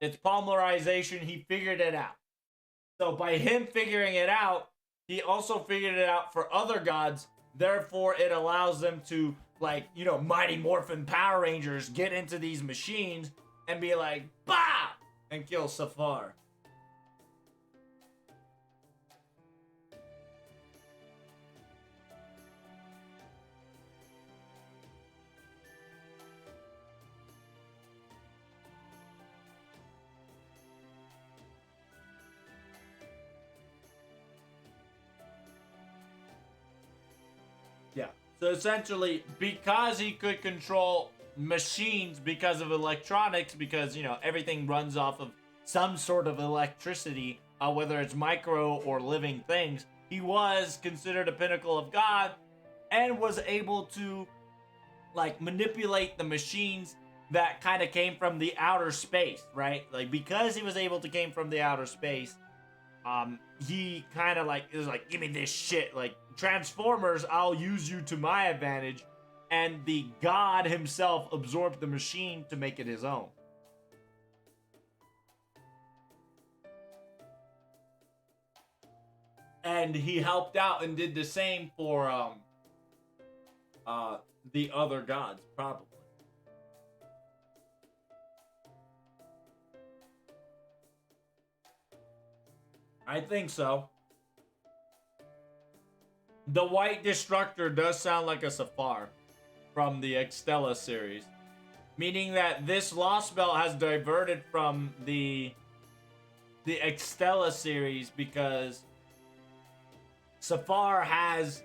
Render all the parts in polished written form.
It's polymerization. He figured it out. So by him figuring it out, he also figured it out for other gods. Therefore, it allows them to, like, Mighty Morphin Power Rangers get into these machines and be like, bah! And kill Safar. Yeah. So essentially, because he could control machines because of electronics, because, everything runs off of some sort of electricity, whether it's micro or living things, he was considered a pinnacle of God and was able to, like, manipulate the machines that kind of came from the outer space, right? Like, because he was able to came from the outer space, he kind of like is like, give me this shit, like Transformers, I'll use you to my advantage, and the god himself absorbed the machine to make it his own. And he helped out and did the same for the other gods, probably. I think so. The White Destructor does sound like a Safar from the Extella series, meaning that this Lost Belt has diverted from the Extella series because Safar has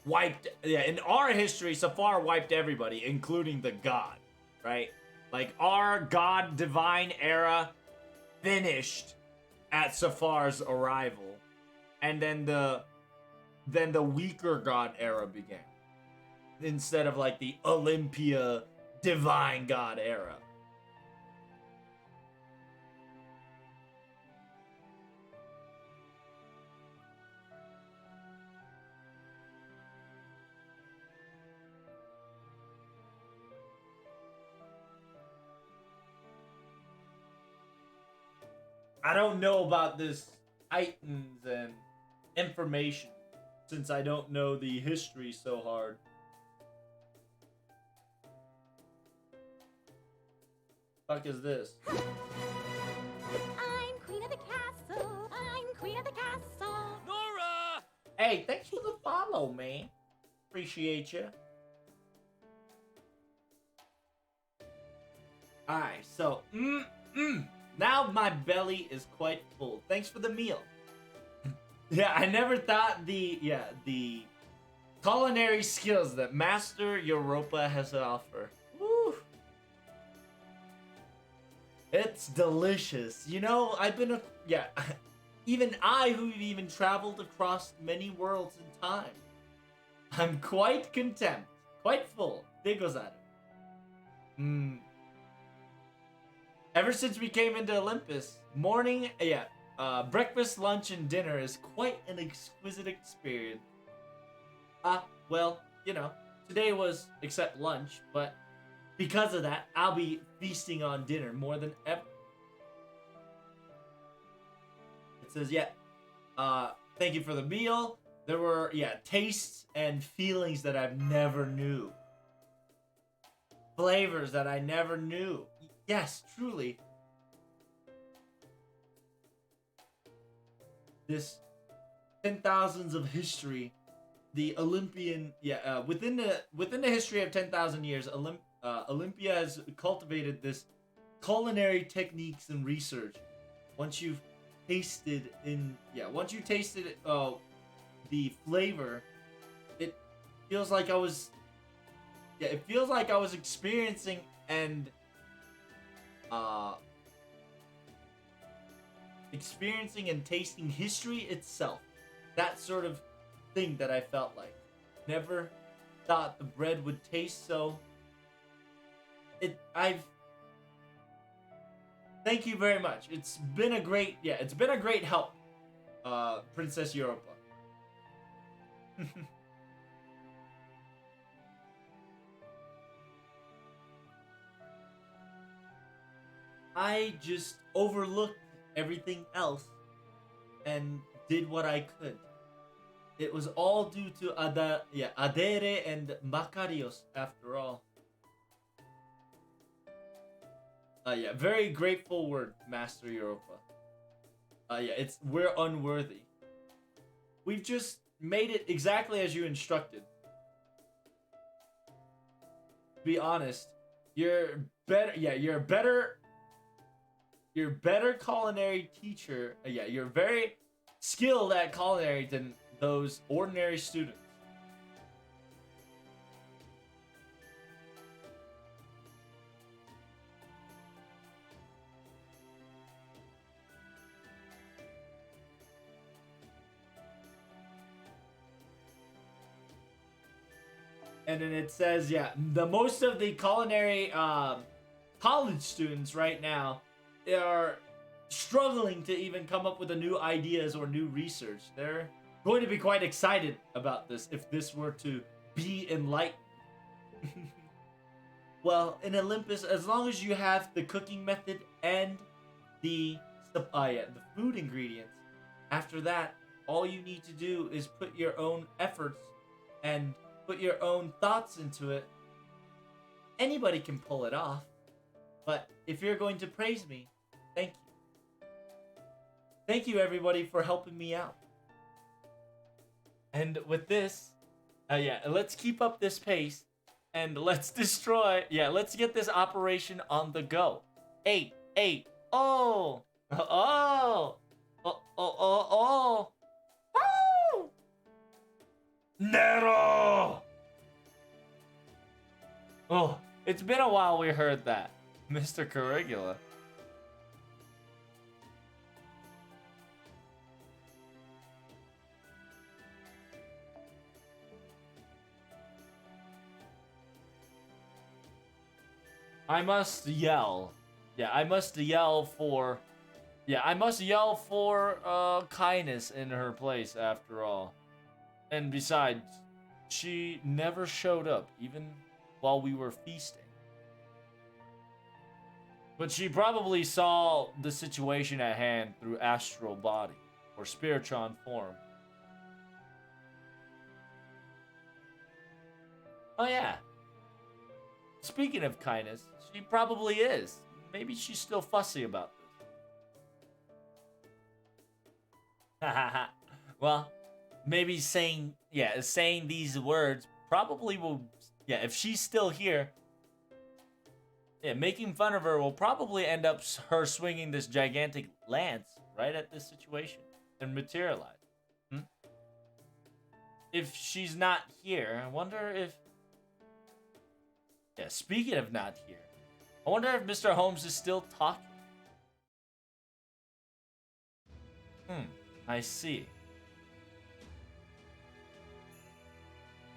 wiped. Yeah, in our history, Safar wiped everybody, including the god, right? Like, our god divine era finished at Safar's arrival, and then the weaker god era began instead of like the Olympia divine god era. I don't know about this Titans and information since I don't know the history so hard. Fuck is this? I'm queen of the castle. I'm queen of the castle. Nora! Hey, thanks for the follow, man. Appreciate you. Alright, so, now my belly is quite full. Thanks for the meal. Yeah, I never thought the culinary skills that Master Europa has to offer. Woo! It's delicious. I've been even I who even traveled across many worlds and time. I'm quite content, quite full. There goes at it. Ever since we came into Olympus, breakfast, lunch, and dinner is quite an exquisite experience. Well, today was except lunch, but because of that, I'll be feasting on dinner more than ever. It says, thank you for the meal. There were, tastes and feelings that I've never knew. Flavors that I never knew. Yes, truly. This 10,000s of history, the Olympian, within the history of 10,000 years, Olympia has cultivated this culinary techniques and research. Once you've tasted the flavor, it feels like I was experiencing and tasting history itself. That sort of thing that I felt like. Never thought the bread would taste so. Thank you very much. It's been a great help, Princess Europa. I just overlooked everything else and did what I could. It was all due to Adere and Makarios, after all. Yeah, very grateful word, Master Europa. We're unworthy. We've just made it exactly as you instructed. To be honest, you're better. Yeah, you're better culinary teacher. You're very skilled at culinary than those ordinary students. And then it says, yeah, the most of the culinary college students right now are struggling to even come up with the new ideas or new research. They're going to be quite excited about this if this were to be enlightened. Well, in Olympus, as long as you have the cooking method and the food ingredients, after that, all you need to do is put your own efforts and put your own thoughts into it. Anybody can pull it off. But if you're going to praise me, thank you. Thank you, everybody, for helping me out. And with this, let's keep up this pace and let's let's get this operation on the go. 8, 8, oh, oh, oh, oh, oh, oh. Oh! Nero! Oh, it's been a while we heard that, Mr. Caligula. I must yell. I must yell for kindness in her place after all. And besides, she never showed up, even while we were feasting. But she probably saw the situation at hand through astral body, or spiritron form. Oh yeah. Speaking of kindness, she probably is. Maybe she's still fussy about this. Well, maybe saying these words probably will, if she's still here, making fun of her will probably end up her swinging this gigantic lance right at this situation and materialize. If she's not here, I wonder if, speaking of not here, I wonder if Mr. Holmes is still talking. I see.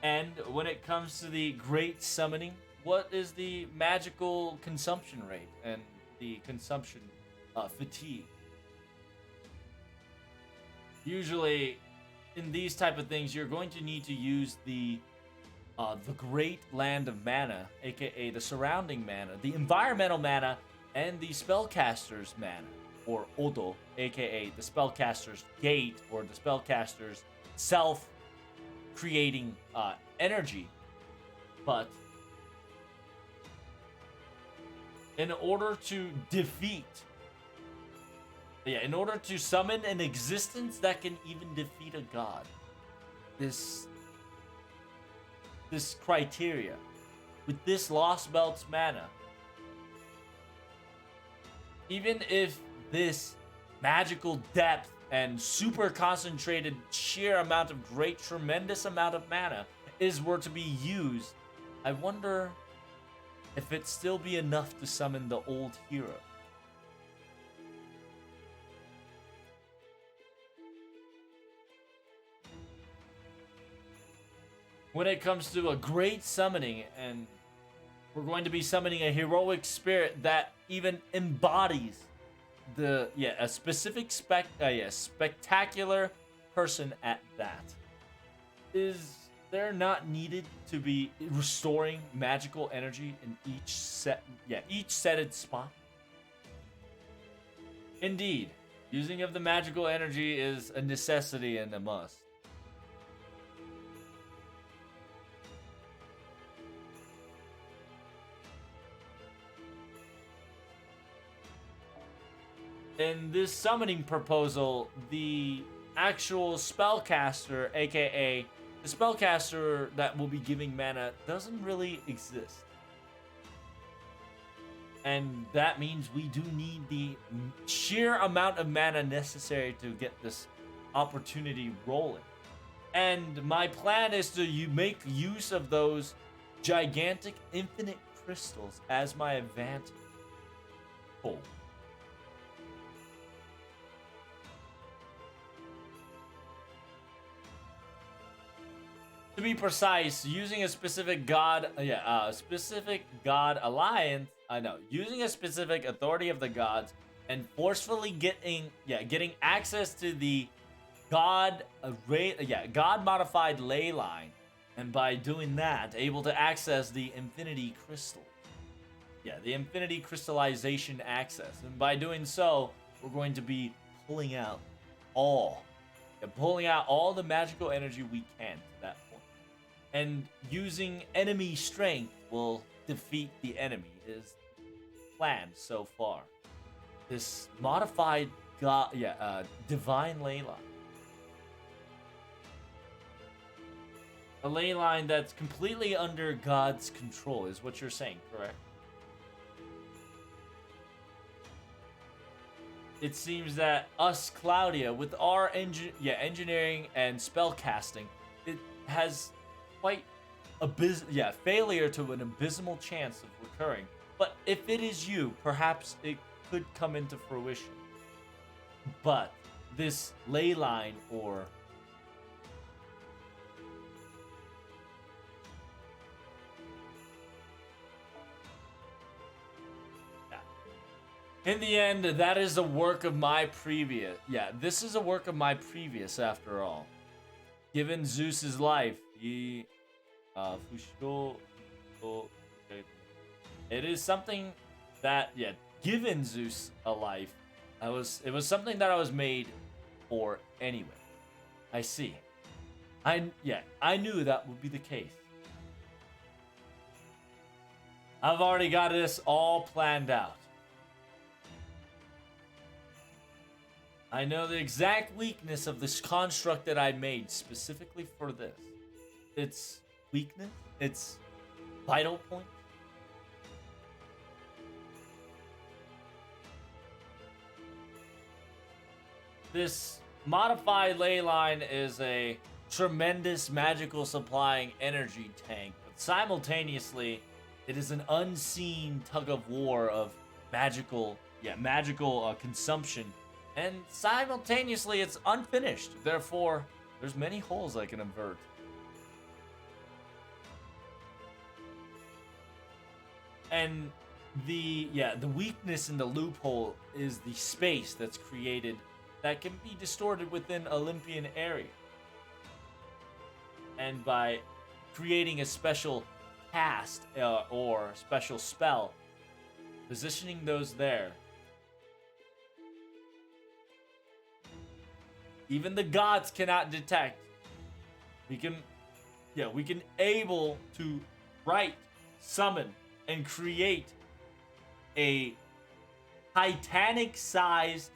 And when it comes to the great summoning, what is the magical consumption rate and the consumption fatigue? Usually, in these type of things, you're going to need to use the great land of mana, aka the surrounding mana, the environmental mana, and the spellcaster's mana, or Odo, aka the spellcaster's gate, or the spellcaster's self-creating energy. But in order to summon an existence that can even defeat a god, this criteria, with this Lostbelt's mana, even if this magical depth and super concentrated sheer amount of tremendous amount of mana were to be used, I wonder if it'd still be enough to summon the old hero. When it comes to a great summoning, and we're going to be summoning a heroic spirit that even embodies a specific spectacular person at that. Is there not needed to be restoring magical energy in each setted spot? Indeed, using of the magical energy is a necessity and a must. In this summoning proposal, the actual spellcaster, aka the spellcaster that will be giving mana, doesn't really exist. And that means we do need the sheer amount of mana necessary to get this opportunity rolling. And my plan is to make use of those gigantic infinite crystals as my advantage. Oh. To be precise, using a specific god, specific god alliance. Using a specific authority of the gods and forcefully getting access to the god modified ley line, and by doing that, able to access the infinity crystal. Yeah, the infinity crystallization access, and by doing so, we're going to be pulling out all the magical energy we can to that point. And using enemy strength will defeat the enemy is planned so far. This modified divine ley line. A ley line that's completely under God's control is what you're saying, correct? It seems that us, Claudia, with our engineering and spell casting, it has quite failure to an abysmal chance of recurring. But if it is you, perhaps it could come into fruition. But this ley line or in the end, that is a work of my previous. Yeah, this is a work of my previous after all. Given Zeus's life, he it is something that, given Zeus a life, it was something that I was made for anyway. I see. I knew that would be the case. I've already got this all planned out. I know the exact weakness of this construct that I made specifically for this. Its weakness, its vital point. This modified ley line is a tremendous magical supplying energy tank, but simultaneously, it is an unseen tug of war of magical consumption. And simultaneously, it's unfinished. Therefore, there's many holes I can avert. And the weakness in the loophole is the space that's created that can be distorted within Olympian area. And by creating a special cast or special spell, positioning those there, even the gods cannot detect. We can able to write, summon, and create a Titanic-sized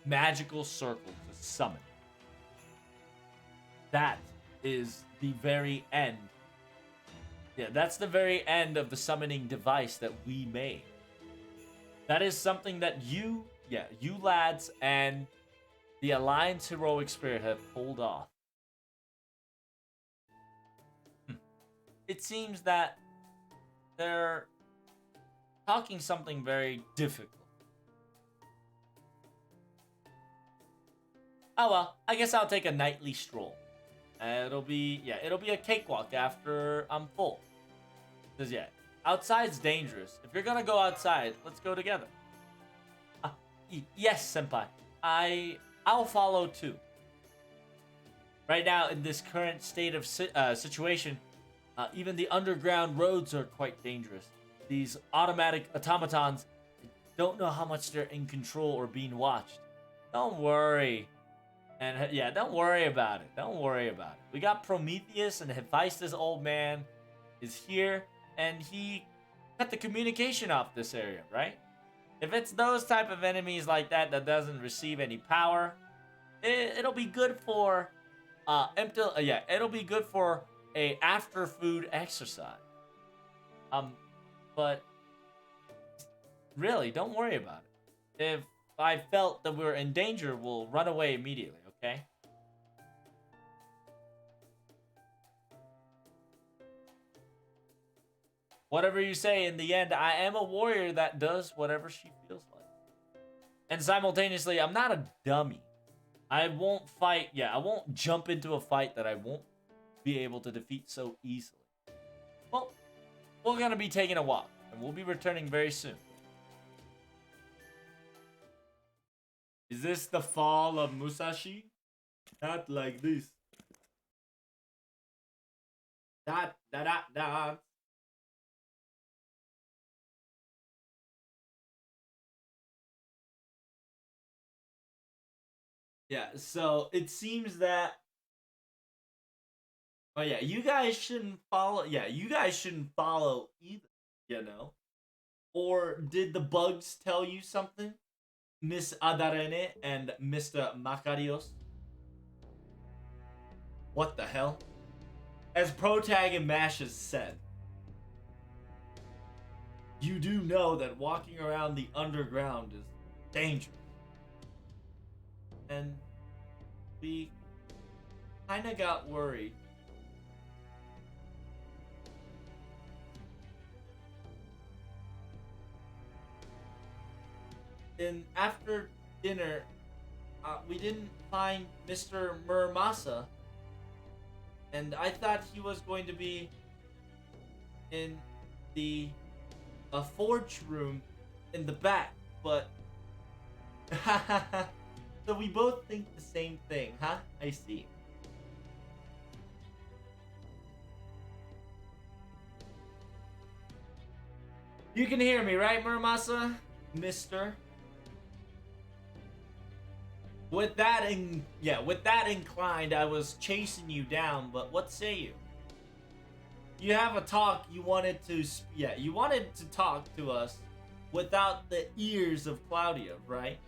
magical circle to summon. That is the very end. Yeah, that's the very end of the summoning device that we made. That is something that you lads and the Alliance Heroic Spirit have pulled off. It seems that they're talking something very difficult. Oh well, I guess I'll take a nightly stroll. It'll be a cakewalk after I'm full. Because outside's dangerous. If you're gonna go outside, let's go together. Yes, senpai. I'll follow too. Right now, in this current state of situation, even the underground roads are quite dangerous. These automatic automatons don't know how much they're in control or being watched. Don't worry. And yeah, don't worry about it. Don't worry about it. We got Prometheus and Hephaestus old man is here, and he cut the communication off this area, right? If it's those type of enemies like that that doesn't receive any power, it'll be good for it'll be good for a after food exercise. But really, don't worry about it. If I felt that we were in danger, we'll run away immediately, okay? Whatever you say, in the end, I am a warrior that does whatever she feels like. And simultaneously, I'm not a dummy. I won't fight, I won't jump into a fight that I won't be able to defeat so easily. Well, we're gonna be taking a walk, and we'll be returning very soon. Is this the fall of Musashi? Not like this. Dot, dot, dot, dot. Yeah, so it seems that. Oh yeah, you guys shouldn't follow. Yeah, you guys shouldn't follow either. You know, or did the bugs tell you something, Miss Adarene and Mr. Macarios? What the hell? As Protag and Mash has said, you do know that walking around the underground is dangerous. And we kinda got worried. And after dinner, we didn't find Mr. Muramasa, and I thought he was going to be in the forge room in the back, but so we both think the same thing, huh? I see. You can hear me, right, Muramasa? Mister? With that inclined, I was chasing you down, but what say you? You have a talk you wanted to, you wanted to talk to us without the ears of Claudia, right?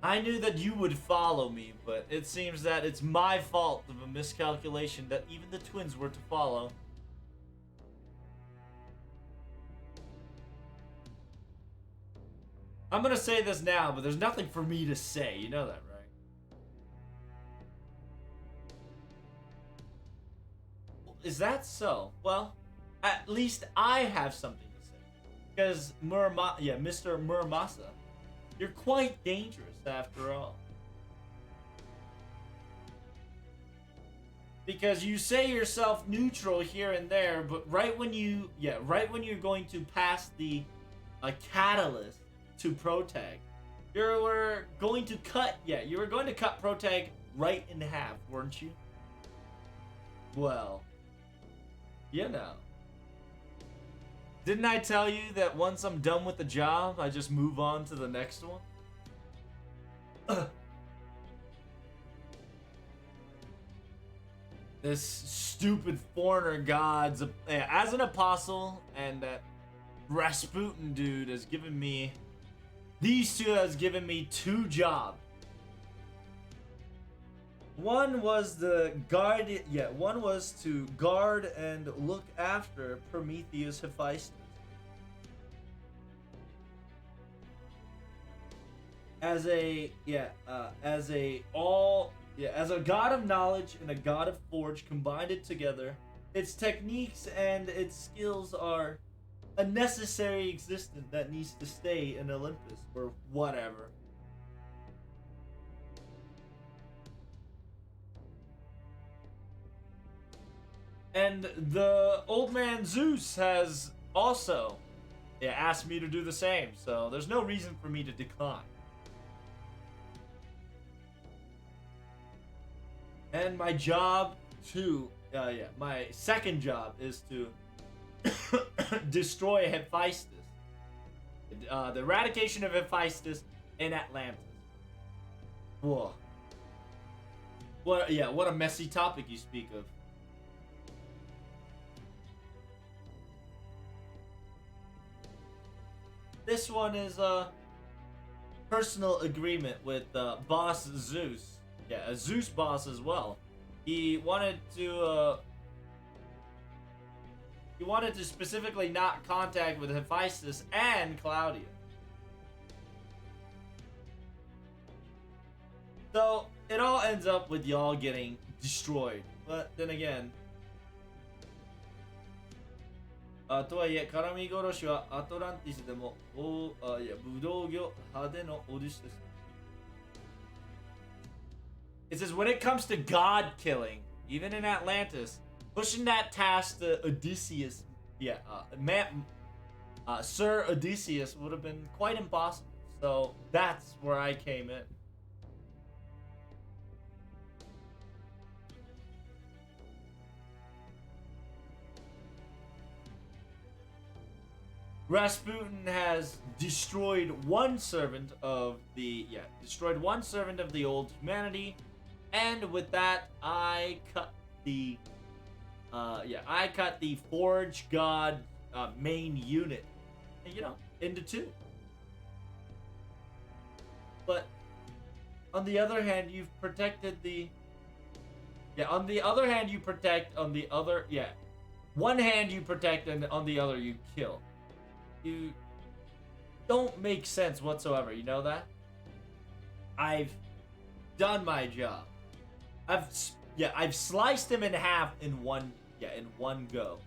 I knew that you would follow me, but it seems that it's my fault of a miscalculation that even the twins were to follow. I'm gonna say this now, but there's nothing for me to say. You know that, right? Is that so? Well, at least I have something to say. Because Mr. Muramasa, you're quite dangerous after all. Because you say yourself neutral here and there, but right when you're going to pass the catalyst to Protag, you were going to cut Protag right in half, weren't you? Well, you know. Didn't I tell you that once I'm done with the job, I just move on to the next one? This stupid foreigner gods, as an apostle, and that Rasputin dude has given me, these two has given me two jobs. One was one was to guard and look after Prometheus Hephaestus. As a god of knowledge and a god of forge combined together, its techniques and its skills are a necessary existence that needs to stay in Olympus or whatever. And the old man Zeus has also asked me to do the same, so there's no reason for me to decline. And my job my second job is to destroy Hephaestus. The eradication of Hephaestus in Atlantis. Whoa. What a messy topic you speak of. This one is a personal agreement with boss Zeus. Yeah, a Zeus boss as well. He wanted to specifically not contact with Hephaestus and Claudia. So it all ends up with y'all getting destroyed. But then again, とはいえ、絡み殺しはアトランティスでもブドウ業派手のオデュシです。It says when it comes to God killing, even in Atlantis, pushing that task to Odysseus, Sir Odysseus would have been quite impossible. So that's where I came in. Rasputin has destroyed one servant of the old humanity, and with that I cut the Forge God main unit, into two. But on the other hand, you've protected the on the other hand you protect, on the other one hand you protect and on the other you kill. You don't make sense whatsoever, you know that? I've done my job. I've sliced him in half in one go.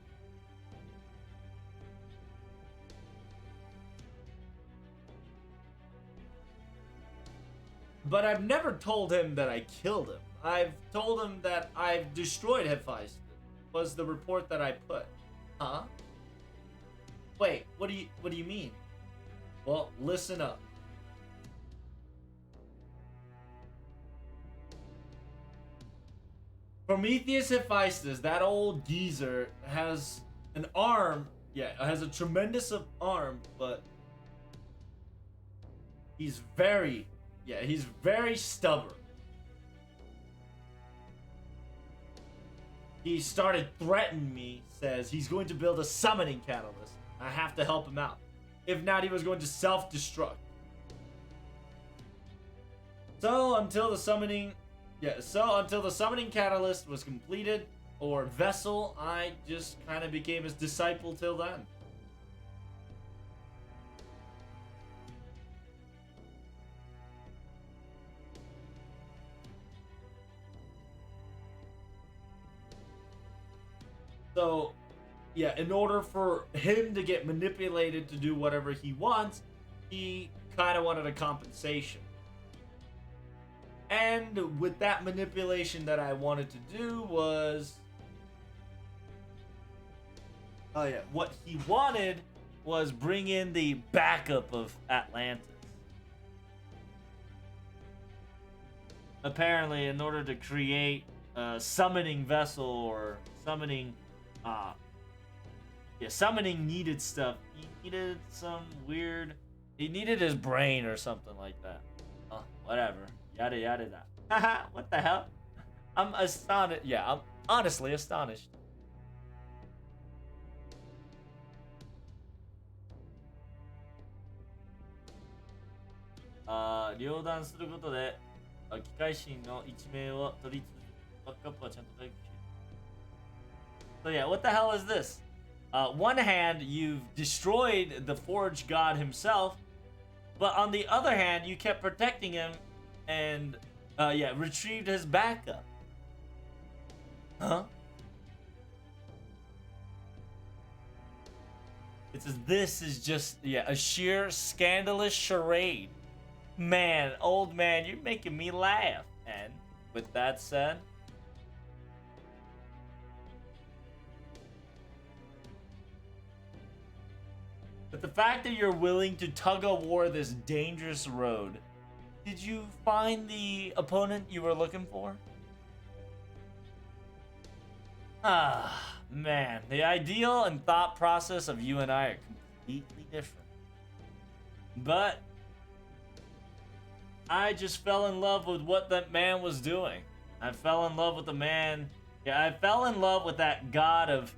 But I've never told him that I killed him. I've told him that I've destroyed Hephaestus. Was the report that I put. Huh? Wait, what do you mean? Well, listen up. Prometheus Hephaestus, that old geezer, has an arm. Has a tremendous arm, but he's very stubborn. He started threatening me, says he's going to build a summoning catalyst. I have to help him out. If not, he was going to self-destruct. So until the summoning catalyst was completed, or vessel, I just kind of became his disciple till then. So, in order for him to get manipulated to do whatever he wants, he kind of wanted a compensation. And with that manipulation that I wanted to do was... what he wanted was bring in the backup of Atlantis. Apparently, in order to create a summoning vessel or summoning... summoning needed stuff. He needed some weird... He needed his brain or something like that. Whatever. Yada yada da. Haha, what the hell? I'm astonished. Yeah, I'm honestly astonished. So what the hell is this? One hand, you've destroyed the Forge God himself, but on the other hand, you kept protecting him and, retrieved his backup. Huh? It says this is just, a sheer scandalous charade. Man, old man, you're making me laugh. And with that said... But the fact that you're willing to tug-of-war this dangerous road, did you find the opponent you were looking for? Ah, man. The ideal and thought process of you and I are completely different. But I just fell in love with what that man was doing. I fell in love with the man. Yeah, I fell in love with that god of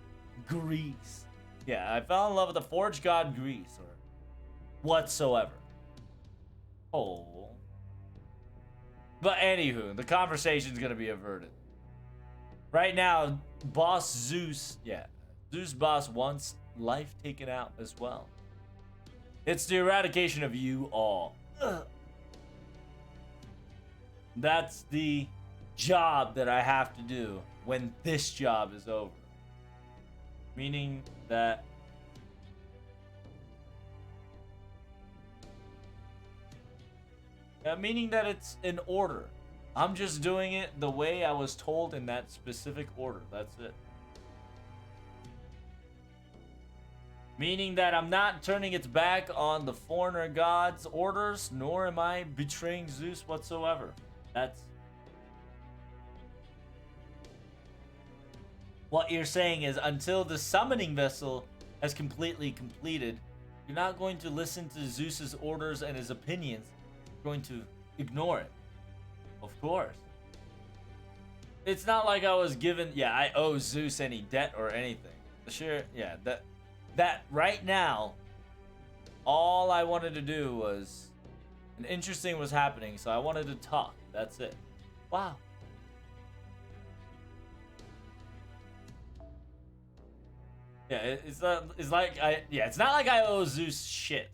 Greece. Yeah, I fell in love with the forge god Greece or whatsoever. Oh. But anywho, the conversation's gonna be averted. Right now, boss Zeus, yeah, Zeus boss wants life taken out as well. It's the eradication of you all. Ugh. That's the job that I have to do when this job is over. Meaning that it's in order. I'm just doing it the way I was told in that specific order. That's it. Meaning that I'm not turning its back on the foreigner god's orders, nor am I betraying Zeus whatsoever. That's what you're saying is until the summoning vessel has completely completed, you're not going to listen to Zeus's orders and his opinions. You're going to ignore it. Of course. It's not like I was given, yeah, I owe Zeus any debt or anything. Sure, yeah, that right now, all I wanted to do was, and interesting was happening, so I wanted to talk. That's it. Wow. Yeah, it's not. It's like I. Yeah, it's not like I owe Zeus shit.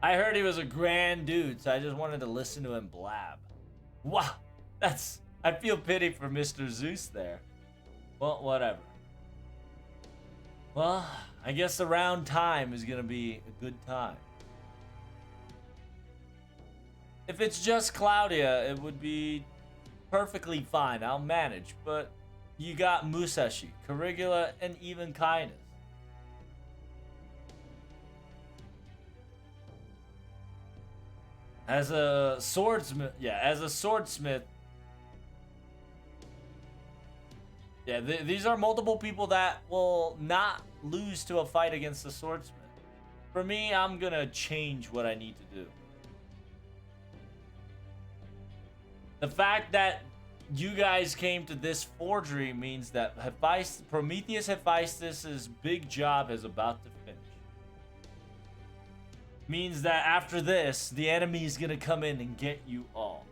I heard he was a grand dude, so I just wanted to listen to him blab. Wow, that's. I feel pity for Mr. Zeus there. Well, whatever. Well, I guess around time is gonna be a good time. If it's just Claudia, it would be perfectly fine. I'll manage. But you got Musashi, Caligula, and even Kindness. As a swordsmith, yeah, these are multiple people that will not lose to a fight against the swordsmith. For me, I'm gonna change what I need to do. The fact that you guys came to this forgery means that Prometheus Hephaestus's big job is about to finish. Means that after this, the enemy is gonna come in and get you all.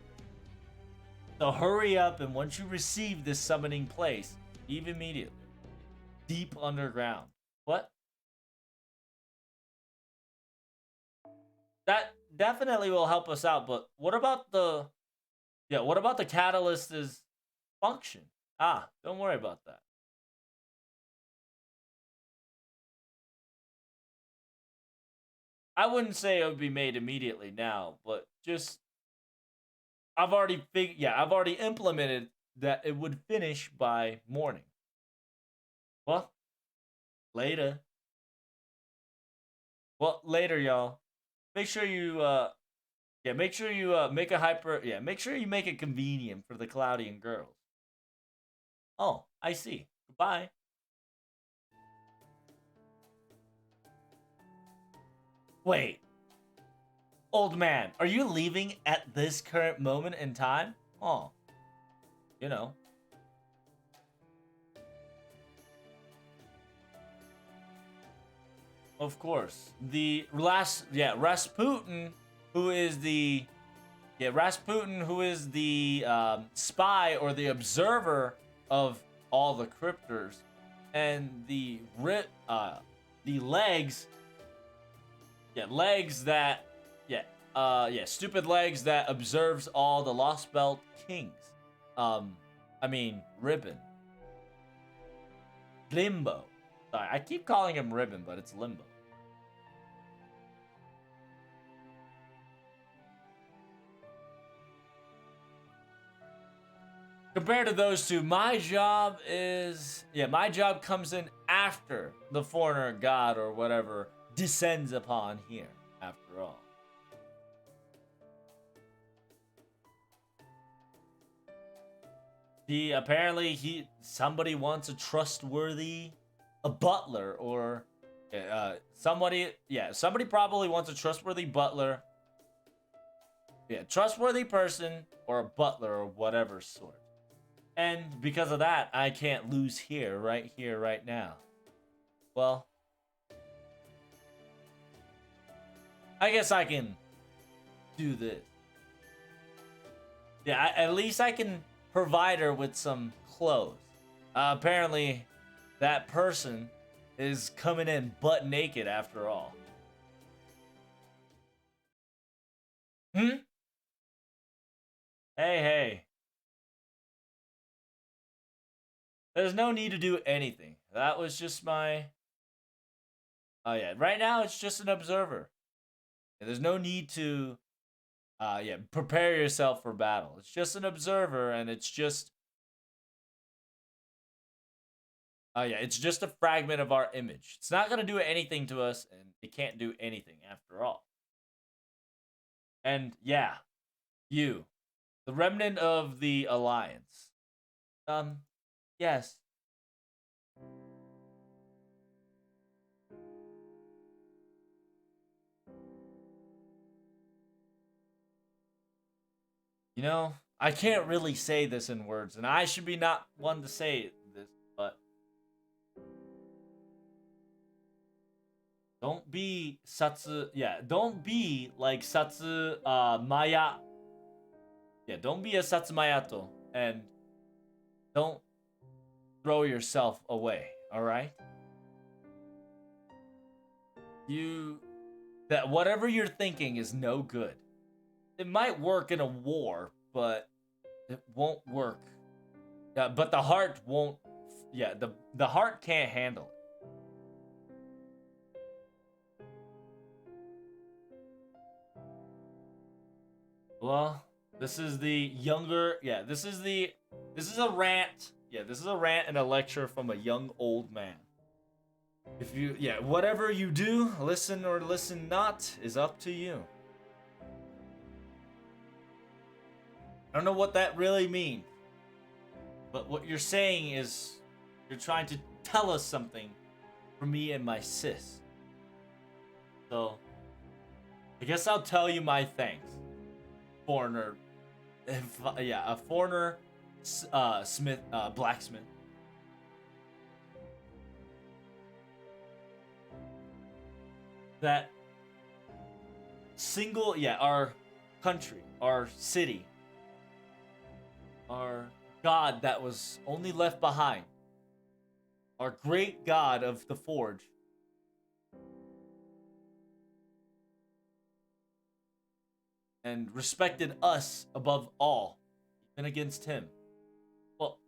So hurry up, and once you receive this summoning place, leave immediately. Deep underground. What? That definitely will help us out, but what about the... Yeah, what about the catalyst's function? Ah, don't worry about that. I wouldn't say it would be made immediately now, but just... I've already implemented that it would finish by morning. Well, later. Well, later, y'all. Make sure you, make sure you, make sure you make it convenient for the Cloudian girls. Oh, I see. Goodbye. Wait. Old man, are you leaving at this current moment in time? Oh. You know. Of course. Rasputin, who is the spy or the observer of all the cryptors, and the stupid legs that observes all the Lostbelt kings. Ribbon. Limbo. Sorry, I keep calling him Ribbon, but it's Limbo. Compared to those two, my job comes in after the foreigner god or whatever descends upon here, after all. Somebody wants a trustworthy a butler or somebody probably wants a trustworthy butler. Yeah, trustworthy person or a butler or whatever sort. And because of that, I can't lose here, right now. Well, I guess I can do this. Yeah, at least I can provide her with some clothes. Apparently, that person is coming in butt naked after all. Hmm? Hey. There's no need to do anything. That was just my... Oh, yeah. Right now, it's just an observer. There's no need to, prepare yourself for battle. It's just an observer, and it's just... Oh, yeah. It's just a fragment of our image. It's not going to do anything to us, and it can't do anything after all. And, yeah. You. The remnant of the Alliance. Yes. You know, I can't really say this in words, and I should be not one to say this, but don't be Satsu. Yeah, don't be like Satsu Maya. Yeah, don't be a Satsumayato, and don't throw yourself away. All right. You that whatever you're thinking is no good. It might work in a war, but it won't work. Yeah, but the heart won't. Yeah, the heart can't handle it. Well, this is the younger. Yeah, this is a rant. Yeah, this is a rant and a lecture from a young old man. If you, yeah, whatever you do, listen or listen not, is up to you. I don't know what that really means, but what you're saying is you're trying to tell us something for me and my sis. So, I guess I'll tell you my thanks, foreigner. A foreigner, blacksmith. That our country, our city, our god that was only left behind, our great god of the forge, and respected us above all, even against him. Well,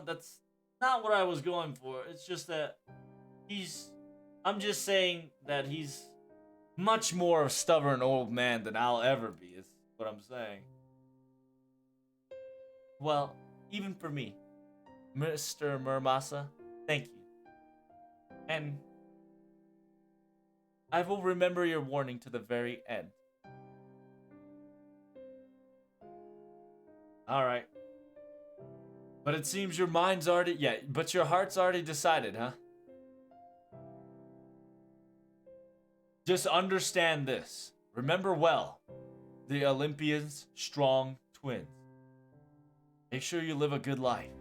that's not what I was going for. It's just that I'm just saying that he's much more a stubborn old man than I'll ever be, is what I'm saying. Well, even for me, Mr. Murmasa, thank you. And I will remember your warning to the very end. Alright. But it seems your mind's already... Yeah, but your heart's already decided, huh? Just understand this. Remember well. The Olympians, strong twins. Make sure you live a good life.